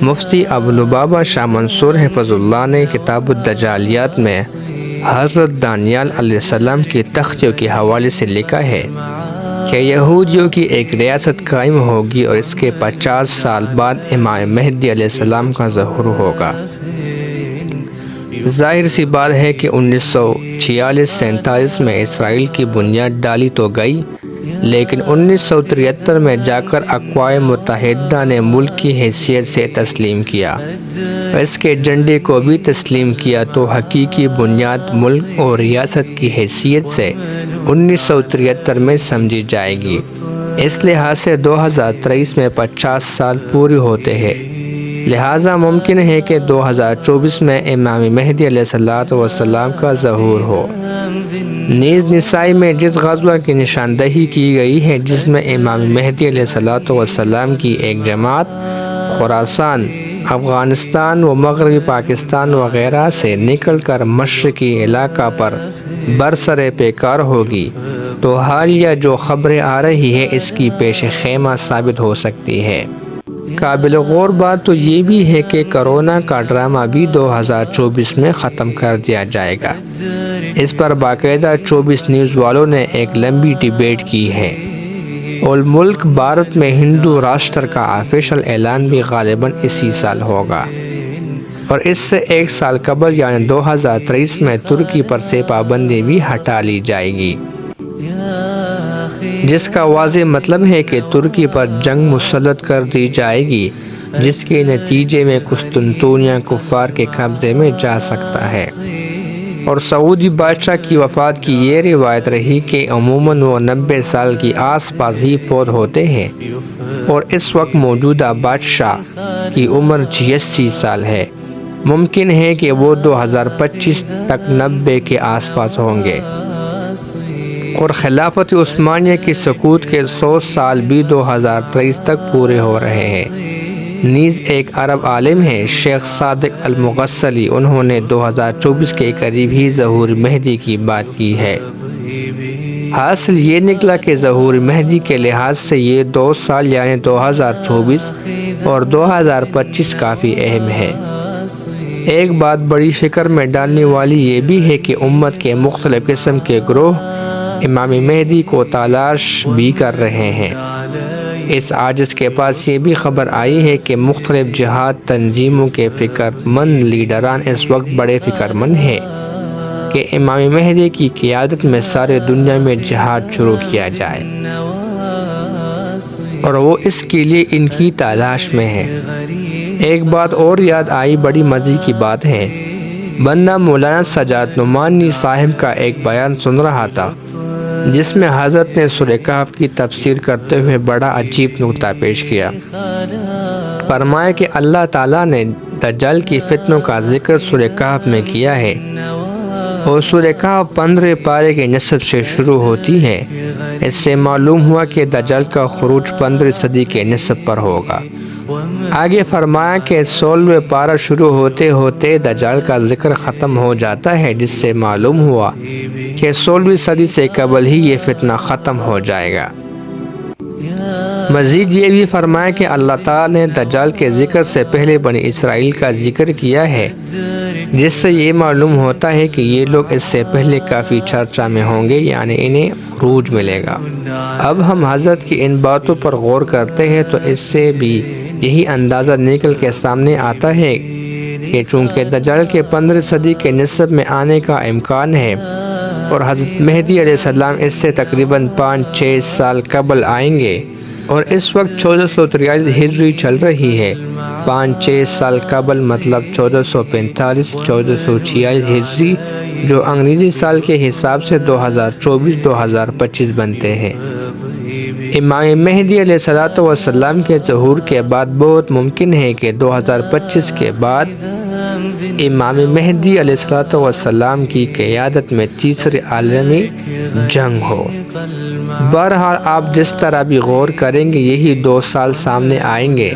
مفتی ابولبابا شاہ منصور حفظ اللہ نے کتاب الدجالیات میں حضرت دانیال علیہ السلام کی تختیوں کے حوالے سے لکھا ہے کہ یہودیوں کی ایک ریاست قائم ہوگی اور اس کے 50 سال بعد امام مہدی علیہ السلام کا ظہور ہوگا۔ ظاہر سی بات ہے کہ 1946-47 میں اسرائیل کی بنیاد ڈالی تو گئی، لیکن 1973 میں جا کر اقوام متحدہ نے ملک کی حیثیت سے تسلیم کیا اور اس کے جھنڈے کو بھی تسلیم کیا، تو حقیقی بنیاد ملک اور ریاست کی حیثیت سے 1973 میں سمجھی جائے گی۔ اس لحاظ سے 2023 میں 50 سال پورے ہوتے ہیں، لہٰذا ممکن ہے کہ 2024 میں امام مہدی علیہ السلام کا ظہور ہو۔ نیز نسائی میں جس غزوہ کی نشاندہی کی گئی ہے، جس میں امام مہدی علیہ السلام کی ایک جماعت خراسان، افغانستان و مغربی پاکستان وغیرہ سے نکل کر مشرقی علاقہ پر برسر پیکار ہوگی، تو حالیہ جو خبریں آ رہی ہے اس کی پیش خیمہ ثابت ہو سکتی ہے۔ قابل غور بات تو یہ بھی ہے کہ کرونا کا ڈرامہ بھی 2024 میں ختم کر دیا جائے گا۔ اس پر باقاعدہ 24 نیوز والوں نے ایک لمبی ڈیبیٹ کی ہے، اور ملک بھارت میں ہندو راشٹر کا آفیشل اعلان بھی غالباً اسی سال ہوگا، اور اس سے ایک سال قبل یعنی 2023 میں ترکی پر سے پابندی بھی ہٹا لی جائے گی، جس کا واضح مطلب ہے کہ ترکی پر جنگ مسلط کر دی جائے گی، جس کے نتیجے میں قسطنطنیہ کفار کے قبضے میں جا سکتا ہے۔ اور سعودی بادشاہ کی وفات کی یہ روایت رہی کہ عموماً وہ 90 سال کی آس پاس ہی فوت ہوتے ہیں، اور اس وقت موجودہ بادشاہ کی عمر 86 سال ہے۔ ممکن ہے کہ وہ 2025 تک 90 کے آس پاس ہوں گے، اور خلافت عثمانیہ کی سقوط کے 100 سال بھی 2023 تک پورے ہو رہے ہیں۔ نیز ایک عرب عالم ہیں شیخ صادق المغسلی، انہوں نے 2024 کے قریب ہی ظہور مہدی کی بات کی ہے۔ حاصل یہ نکلا کہ ظہور مہدی کے لحاظ سے یہ 2 سال یعنی 2024 اور 2025 کافی اہم ہے۔ ایک بات بڑی فکر میں ڈالنے والی یہ بھی ہے کہ امت کے مختلف قسم کے گروہ امام مہدی کو تلاش بھی کر رہے ہیں۔ اس عاجز کے پاس یہ بھی خبر آئی ہے کہ مختلف جہاد تنظیموں کے فکر مند لیڈران اس وقت بڑے فکر مند ہیں کہ امام مہدی کی قیادت میں سارے دنیا میں جہاد شروع کیا جائے، اور وہ اس کے لیے ان کی تلاش میں ہے۔ ایک بات اور یاد آئی، بڑی مزے کی بات ہے، بندہ مولانا سجاد نعمانی صاحب کا ایک بیان سن رہا تھا، جس میں حضرت نے سورہ کہف کی تفسیر کرتے ہوئے بڑا عجیب نکتہ پیش کیا۔ فرمایا کہ اللہ تعالیٰ نے دجال کی فتنوں کا ذکر سورہ کہف میں کیا ہے، اور سورہ کہف 15 پارے کے نصف سے شروع ہوتی ہے۔ اس سے معلوم ہوا کہ دجال کا خروج 15 صدی کے نصف پر ہوگا۔ آگے فرمایا کہ 16ویں پارہ شروع ہوتے ہوتے دجال کا ذکر ختم ہو جاتا ہے، جس سے معلوم ہوا کہ 16ویں صدی سے قبل ہی یہ فتنہ ختم ہو جائے گا۔ مزید یہ بھی فرمایا کہ اللہ تعالیٰ نے دجال کے ذکر سے پہلے بنی اسرائیل کا ذکر کیا ہے، جس سے یہ معلوم ہوتا ہے کہ یہ لوگ اس سے پہلے کافی چرچا میں ہوں گے، یعنی انہیں عروج ملے گا۔ اب ہم حضرت کی ان باتوں پر غور کرتے ہیں تو اس سے بھی یہی اندازہ نکل کے سامنے آتا ہے کہ چونکہ دجال کے 15 صدی کے نصف میں آنے کا امکان ہے، اور حضرت مہدی علیہ السلام اس سے تقریباً 5-6 سال قبل آئیں گے، اور اس وقت 1443 ہجری چل رہی ہے۔ 5-6 سال قبل مطلب 1445-1446 ہجری، جو انگریزی سال کے حساب سے 2024-2025 بنتے ہیں۔ امام مہدی علیہ السلام کے ظہور کے بعد بہت ممکن ہے کہ 2025 کے بعد امام مہدی علیہ السلام کی قیادت میں تیسری عالمی جنگ ہو۔ بہرحال آپ جس طرح بھی غور کریں گے یہی 2 سال سامنے آئیں گے۔